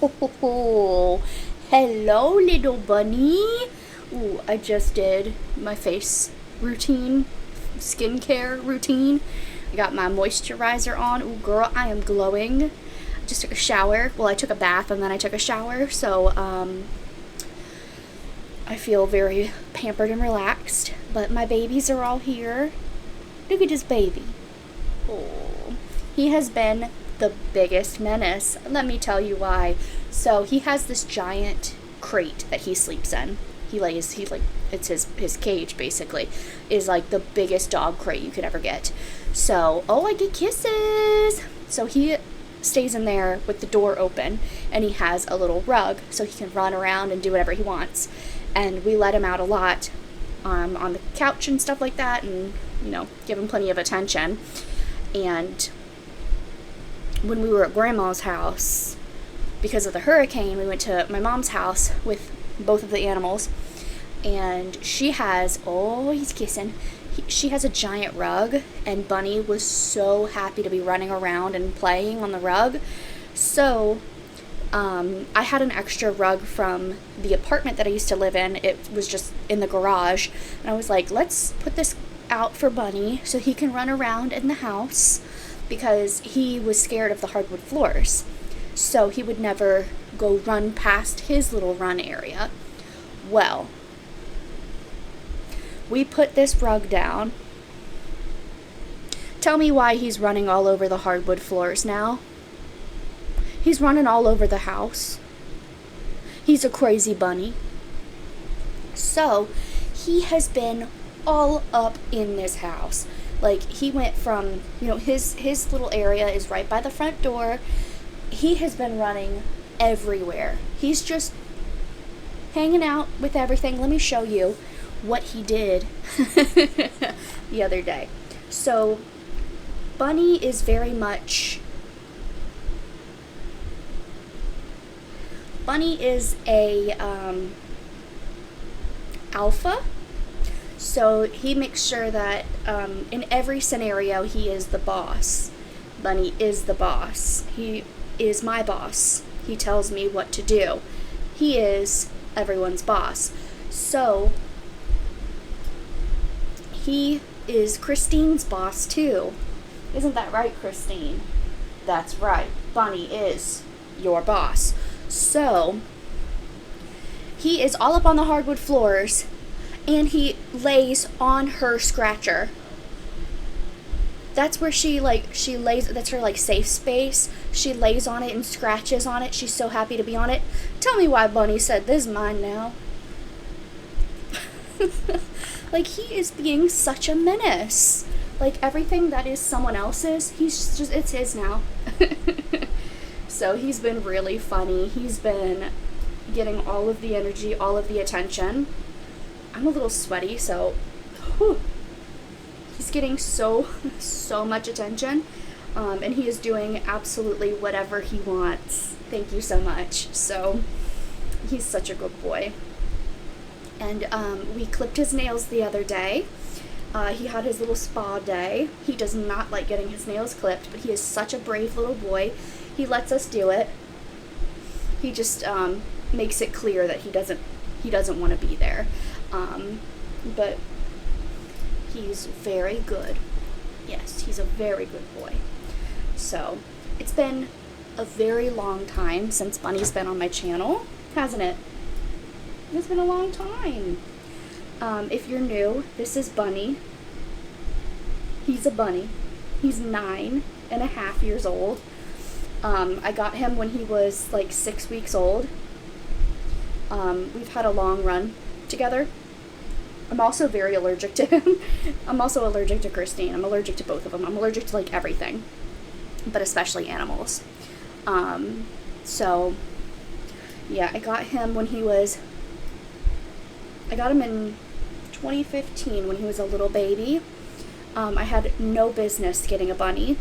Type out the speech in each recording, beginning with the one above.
Hello, little bunny. Ooh, I just did my face routine, skincare routine. I got my moisturizer on. Ooh, girl, I am glowing. I just took a shower. Well, I took a bath and then I took a shower, so I feel very pampered and relaxed. But my babies are all here. Look at this baby. Oh, he has been the biggest menace. Let me tell you why. So he has this giant crate that he sleeps in. It's his cage basically, is like the biggest dog crate you could ever get. So, oh, I get kisses. So he stays in there with the door open, and he has a little rug so he can run around and do whatever he wants. And we let him out a lot on the couch and stuff like that, and give him plenty of attention. And when we were at grandma's house, because of the hurricane, we went to my mom's house with both of the animals, and she has, oh, he's kissing, she has a giant rug, and Bunny was so happy to be running around and playing on the rug. So I had an extra rug from the apartment that I used to live in. It was just in the garage, and I was like, let's put this out for Bunny so he can run around in the house, because he was scared of the hardwood floors, so he would never go run past his little run area. Well, we put this rug down. Tell me why he's running all over the hardwood floors now. He's running all over the house. He's a crazy bunny. So, he has been all up in this house. Like, he went from, his little area is right by the front door. He has been running everywhere. He's just hanging out with everything. Let me show you what he did the other day. So, Bunny is very much... Bunny is a alpha. So he makes sure that in every scenario he is the boss. Bunny is the boss. He is my boss. He tells me what to do. He is everyone's boss. So he is Christine's boss too. Isn't that right, Christine? That's right. Bunny is your boss. So he is all up on the hardwood floors, and he lays on her scratcher. That's where she lays, that's her safe space. She lays on it and scratches on it. She's so happy to be on it. Tell me why Bunny said, "This is mine now." He is being such a menace. Everything that is someone else's, it's his now. So he's been really funny. He's been getting all of the energy, all of the attention. I'm a little sweaty, so he's getting so much attention, and he is doing absolutely whatever he wants. Thank you so much. So he's such a good boy. And we clipped his nails the other day. He had his little spa day. He does not like getting his nails clipped, but he is such a brave little boy. He lets us do it. He just makes it clear that he doesn't want to be there. But he's very good. Yes, he's a very good boy. So, it's been a very long time since Bunny's been on my channel, hasn't it? It's been a long time. If you're new, this is Bunny. He's a bunny. He's 9.5 years old. I got him when he was 6 weeks old. We've had a long run together. I'm also very allergic to him. I'm also allergic to Christine. I'm allergic to both of them. I'm allergic to everything, but especially animals. So yeah, I got him in 2015 when he was a little baby. I had no business getting a bunny.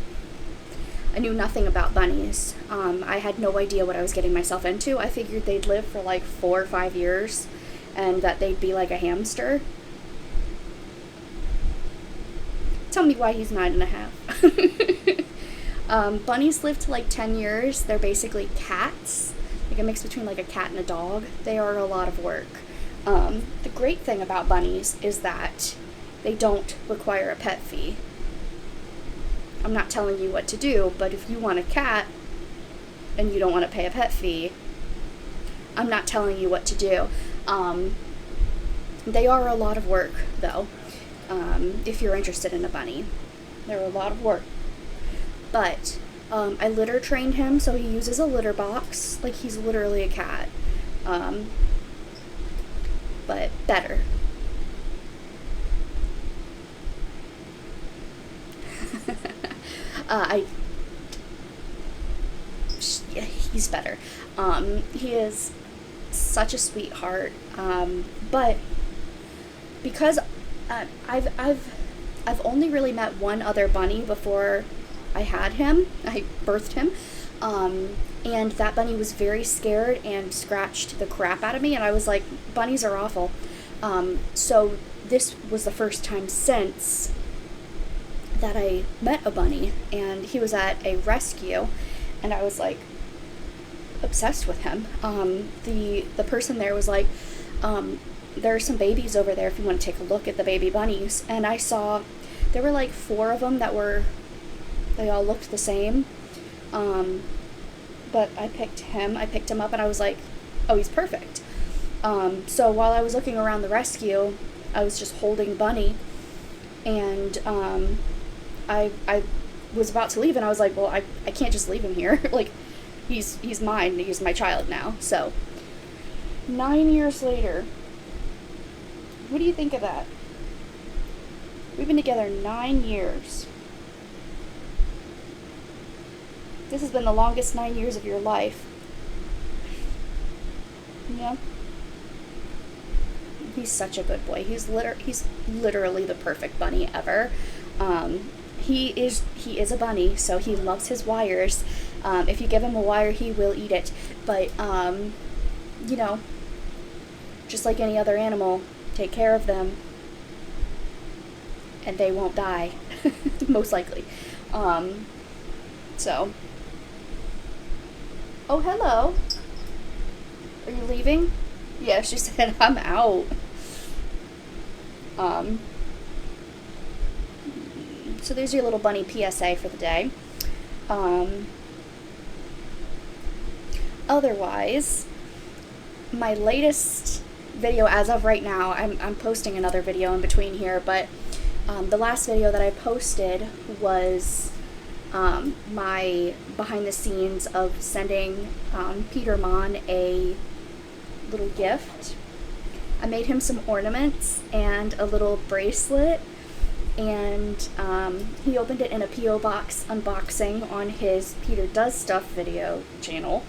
I knew nothing about bunnies. I had no idea what I was getting myself into. I figured they'd live for 4 or 5 years and that they'd be like a hamster. Tell me why he's 9.5. Bunnies live to 10 years. They're basically cats. like a mix between like a cat and a dog. They are a lot of work. The great thing about bunnies is that they don't require a pet fee. I'm not telling you what to do, but if you want a cat and you don't want to pay a pet fee, I'm not telling you what to do. They are a lot of work, though, if you're interested in a bunny. They're a lot of work. But I litter trained him, so he uses a litter box. Like, he's literally a cat. But better. Yeah, he's better. He is such a sweetheart. But because I've only really met one other bunny before I had him. I birthed him. And that bunny was very scared and scratched the crap out of me, and I was like, bunnies are awful. So this was the first time since that I met a bunny, and he was at a rescue, and I was like obsessed with him. The person there was like, there are some babies over there if you want to take a look at the baby bunnies. And I saw there were like 4 of them they all looked the same. But I picked him up, and I was like, oh, he's perfect. So while I was looking around the rescue, I was just holding Bunny, and I was about to leave, and I was like, well, I can't just leave him here. Like, he's mine, he's my child now. So 9 years later, what do you think of that? We've been together 9 years. This has been the longest 9 years of your life. Yeah. He's such a good boy. He's literally the perfect bunny ever. He is a bunny, so he loves his wires. If you give him a wire, he will eat it. But you know, just like any other animal, take care of them, and they won't die, most likely. So. Oh, hello. Are you leaving? Yeah, she said, I'm out. So there's your little bunny PSA for the day. Otherwise, my latest video as of right now, I'm posting another video in between here, but the last video that I posted was my behind the scenes of sending Peter Mon a little gift. I made him some ornaments and a little bracelet, and he opened it in a P.O. box unboxing on his Peter Does Stuff video channel,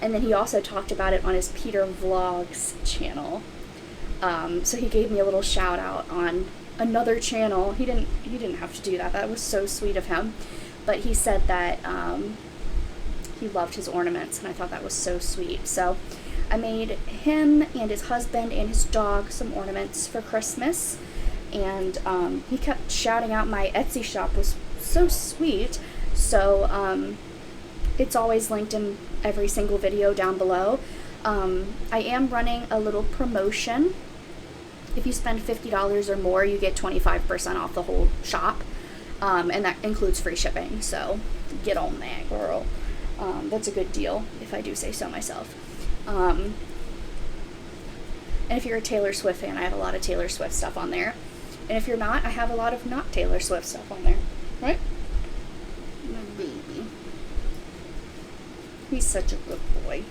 and then he also talked about it on his Peter Vlogs channel. So he gave me a little shout out on another channel. He didn't have to do that. That was so sweet of him. But he said that he loved his ornaments, and I thought that was so sweet. So I made him and his husband and his dog some ornaments for Christmas, and he kept shouting out my Etsy shop was so sweet. So it's always linked in every single video down below. I am running a little promotion. If you spend $50 or more, you get 25% off the whole shop. And that includes free shipping, so get on that, girl. That's a good deal, if I do say so myself. And if you're a Taylor Swift fan, I have a lot of Taylor Swift stuff on there. And if you're not, I have a lot of not Taylor Swift stuff on there. Right? My baby. He's such a good boy.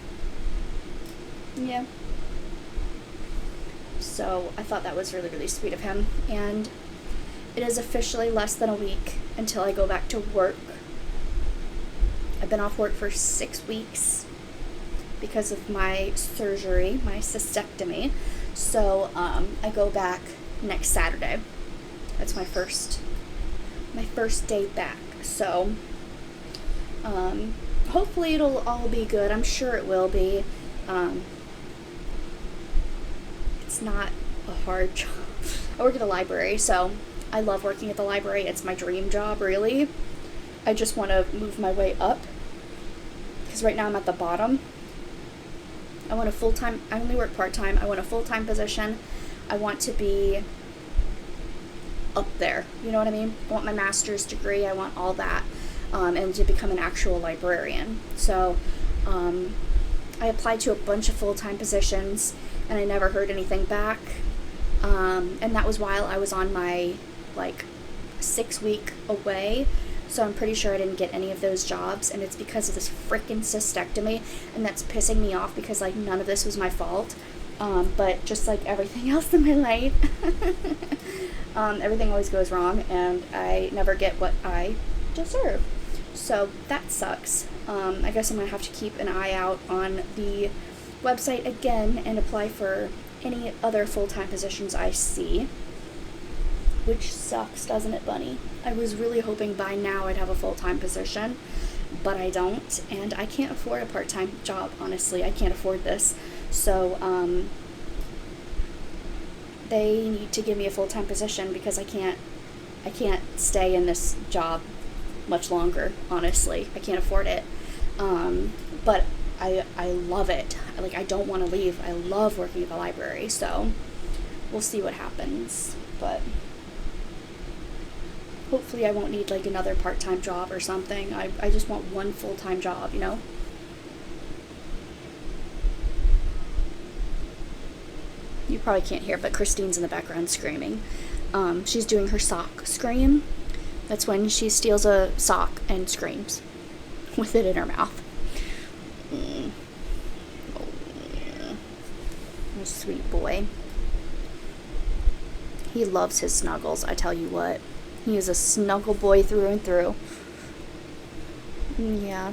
Yeah. So I thought that was really, really sweet of him. And it is officially less than a week until I go back to work. I've been off work for 6 weeks because of my surgery, my cystectomy. So I go back next Saturday. That's my first day back. So hopefully it'll all be good. I'm sure it will be. It's not a hard job. I work at the library, so I love working at the library. It's my dream job, really. I just want to move my way up, because right now I'm at the bottom. I want a full-time, I only work part-time. I want a full-time position. I want to be up there, you know what I mean? I want my master's degree. I want all that, and to become an actual librarian. So I applied to a bunch of full-time positions, and I never heard anything back. And that was while I was on my 6-week away. So I'm pretty sure I didn't get any of those jobs, and it's because of this freaking cystectomy, and that's pissing me off because none of this was my fault. But just like everything else in my life, everything always goes wrong, and I never get what I deserve. So that sucks. I guess I'm gonna have to keep an eye out on the website again and apply for any other full-time positions I see. Which sucks, doesn't it, Bunny? I was really hoping by now I'd have a full-time position, but I don't, and I can't afford a part-time job, honestly. I can't afford this. So, they need to give me a full-time position because I can't stay in this job much longer, honestly. I can't afford it. But I love it. I don't want to leave. I love working at the library, so we'll see what happens. But hopefully I won't need another part-time job or something. I just want one full-time job, you know? You probably can't hear, but Christine's in the background screaming. She's doing her sock scream. That's when she steals a sock and screams with it in her mouth. Oh, sweet boy. He loves his snuggles, I tell you what. He is a snuggle boy through and through. Yeah.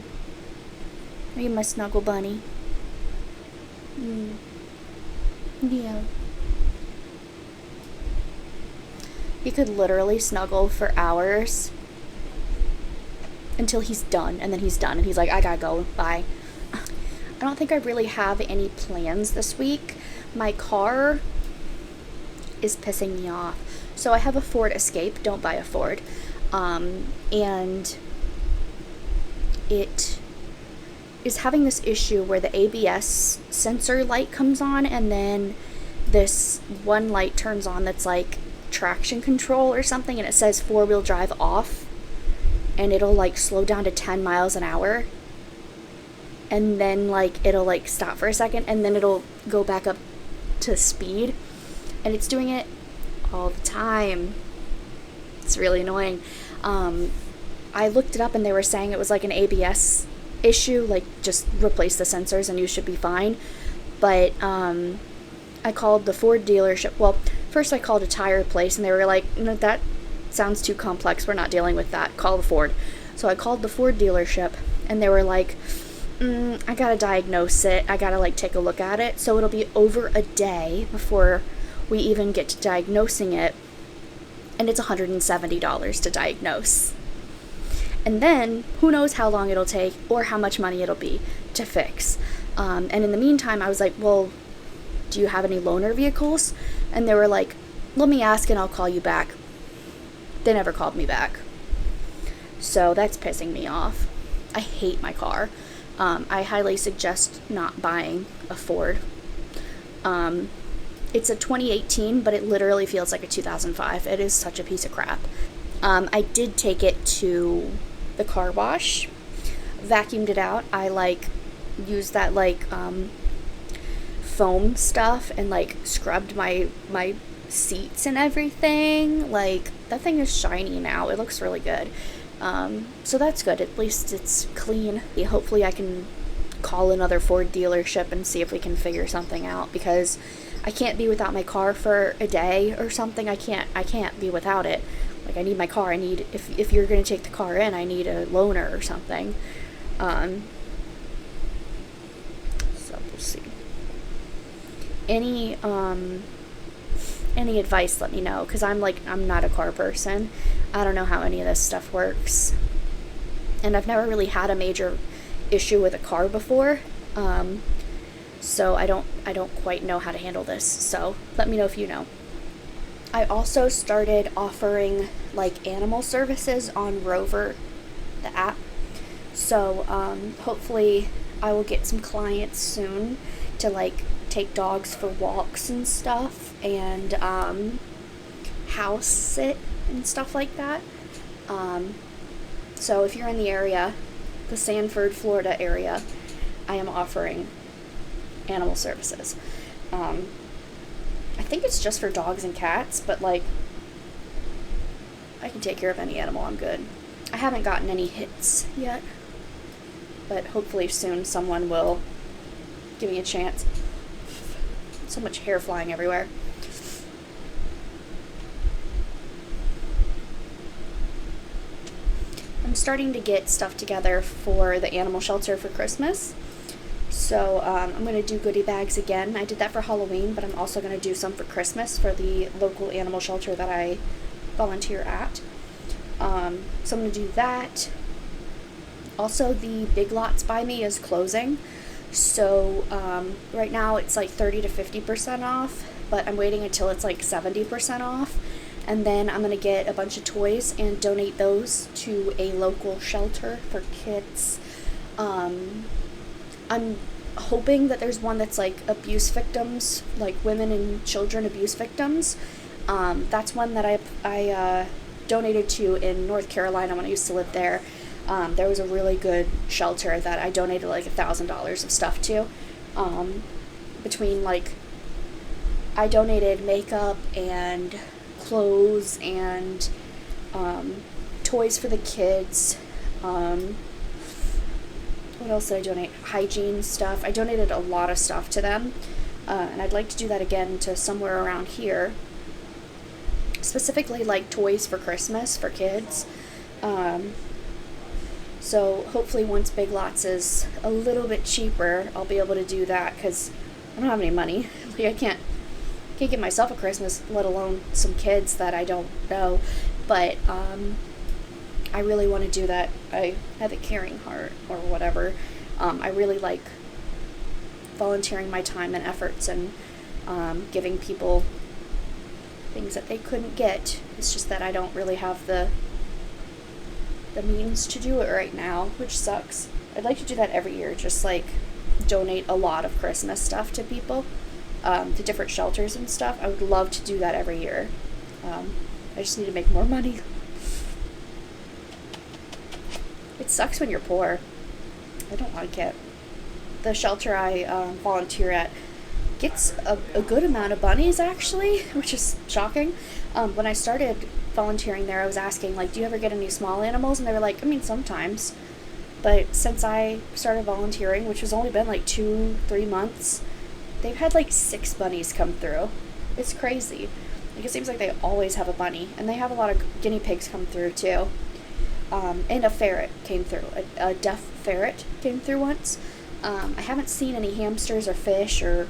Are you my snuggle bunny? Yeah. He could literally snuggle for hours until he's done, and then he's done, and he's like, I gotta go, bye. I don't think I really have any plans this week. My car is pissing me off. So I have a Ford Escape. Don't buy a Ford. And it is having this issue where the ABS sensor light comes on, and then this one light turns on that's like traction control or something, and it says 4-wheel drive off, and it'll slow down to 10 miles an hour, and then it'll stop for a second, and then it'll go back up to speed, and it's doing it all the time. It's really annoying. I looked it up, and they were saying it was an ABS issue, just replace the sensors and you should be fine. But I called the Ford dealership. Well, first I called a tire place, and they were like, no, that sounds too complex, we're not dealing with that, call the Ford. So I called the Ford dealership, and they were like, I gotta diagnose it, I gotta take a look at it, so it'll be over a day before we even get to diagnosing it, and it's $170 to diagnose. And then, who knows how long it'll take, or how much money it'll be to fix. And in the meantime, I was like, well, do you have any loaner vehicles? And they were like, let me ask and I'll call you back. They never called me back. So that's pissing me off. I hate my car. I highly suggest not buying a Ford. It's a 2018, but it literally feels like a 2005. It is such a piece of crap. I did take it to the car wash, vacuumed it out. I used that foam stuff and scrubbed my seats and everything. That thing is shiny now. It looks really good. So that's good. At least it's clean. Hopefully I can call another Ford dealership and see if we can figure something out, because I can't be without my car for a day or something. I can't be without it. I need my car. I need, if you're going to take the car in, I need a loaner or something. So we'll see. Any advice, let me know, because I'm not a car person. I don't know how any of this stuff works. And I've never really had a major issue with a car before. So I don't quite know how to handle this. So let me know if you know. I also started offering animal services on Rover, the app. So hopefully I will get some clients soon, to like take dogs for walks and stuff, and house sit and stuff like that. So if you're in the area, the Sanford, Florida area, I am offering animal services. I think it's just for dogs and cats, but like, I can take care of any animal. I'm good. I haven't gotten any hits yet, but hopefully soon someone will give me a chance. So much hair flying everywhere. I'm starting to get stuff together for the animal shelter for Christmas. So I'm going to do goodie bags again. I did that for Halloween, but I'm also going to do some for Christmas for the local animal shelter that I volunteer at. So I'm going to do that. Also, the Big Lots by me is closing. So right now it's like 30 to 50% off, but I'm waiting until it's like 70% off. And then I'm going to get a bunch of toys and donate those to a local shelter for kids. I'm hoping that there's one that's like abuse victims, like women and children abuse victims. That's one that I donated to in North Carolina when I used to live there. There was a really good shelter that I donated like $1,000 of stuff to. Between like, I donated makeup and clothes and toys for the kids. What else did I donate? Hygiene stuff. I donated a lot of stuff to them, and I'd like to do that again to somewhere around here. Specifically like toys for Christmas for kids. So hopefully once Big Lots is a little bit cheaper, I'll be able to do that, because I don't have any money. Like, I can't get myself a Christmas, let alone some kids that I don't know. But I really want to do that. I have a caring heart or whatever. I really like volunteering my time and efforts and giving people things that they couldn't get. It's just that I don't really have the means to do it right now, which sucks. I'd like to do that every year, just like donate a lot of Christmas stuff to people, to different shelters and stuff. I would love to do that every year. I just need to make more money. It sucks when you're poor. I don't like it. The shelter I volunteer at gets a good amount of bunnies, actually, which is shocking. When I started volunteering there, I was asking, like, do you ever get any small animals? And they were like, I mean, sometimes. But since I started volunteering, which has only been like 2-3 months, they've had like 6 bunnies come through. It's crazy. Like, it seems like they always have a bunny. And they have a lot of guinea pigs come through, too. And a ferret came through. A deaf ferret came through once. I haven't seen any hamsters or fish or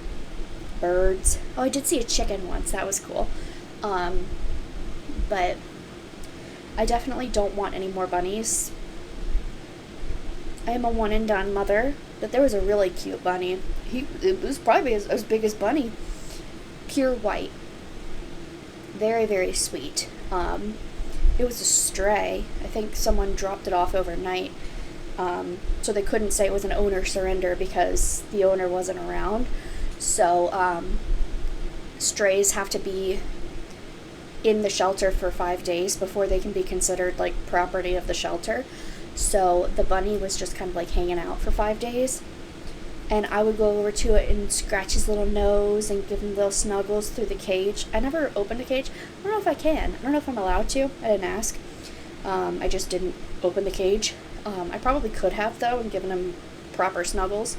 birds. Oh, I did see a chicken once. That was cool. But I definitely don't want any more bunnies. I am a one-and-done mother, but there was a really cute bunny. It was probably as big as Bunny. Pure white. Very, very sweet. It was a stray. I think someone dropped it off overnight. So they couldn't say it was an owner surrender because the owner wasn't around. So strays have to be in the shelter for 5 days before they can be considered like property of the shelter. So the bunny was just kind of like hanging out for 5 days. And I would go over to it and scratch his little nose and give him little snuggles through the cage. I never opened a cage. I don't know if I can. I don't know if I'm allowed to. I didn't ask. I just didn't open the cage. I probably could have, though, and given him proper snuggles.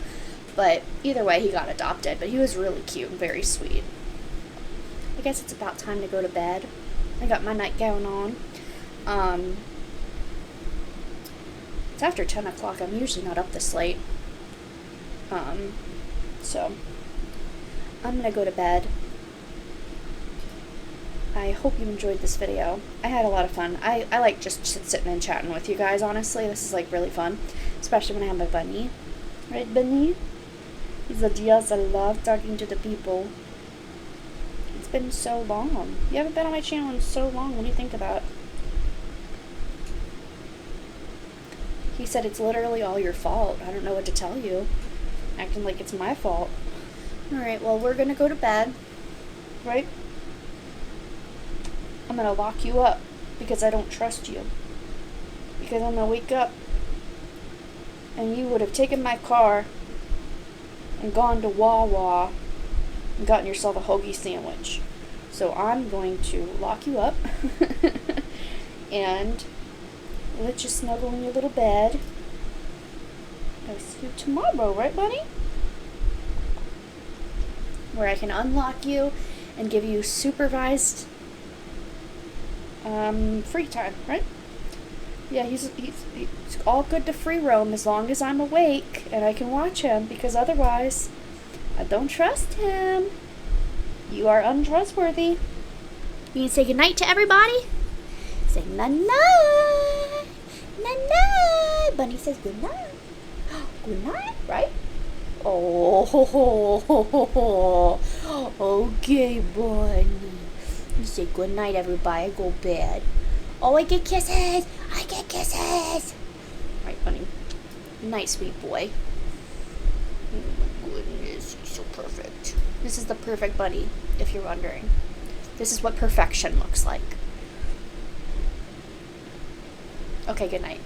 But either way, he got adopted. But he was really cute and very sweet. I guess it's about time to go to bed. I got my nightgown on. It's after 10 o'clock. I'm usually not up this late. So I'm gonna go to bed. I hope you enjoyed this video. I had a lot of fun. I like just sitting and chatting with you guys, honestly. This is like really fun, especially when I have my bunny. Right, bunny? He's like, yes, I love talking to the people. It's been so long. You haven't been on my channel in so long. What do you think about? He said it's literally all your fault. I don't know what to tell you. Acting like it's my fault. Alright, well, we're gonna go to bed, right? I'm gonna lock you up because I don't trust you. Because I'm gonna wake up and you would have taken my car and gone to Wawa and gotten yourself a hoagie sandwich. So I'm going to lock you up and let you snuggle in your little bed. I'll see you tomorrow, right, buddy? Where I can unlock you and give you supervised free time, right? Yeah, he's all good to free roam as long as I'm awake and I can watch him, because otherwise I don't trust him. You are untrustworthy. You can say goodnight to everybody. Say night-night. Night-night. Bunny says goodnight. Goodnight, right? Oh, okay, Bunny. You say goodnight, everybody. Go bed. Oh, I get kisses. I get kisses. Right, Bunny. Nice, sweet boy. Oh my goodness, he's so perfect. This is the perfect bunny, if you're wondering. This is what perfection looks like. Okay, good night.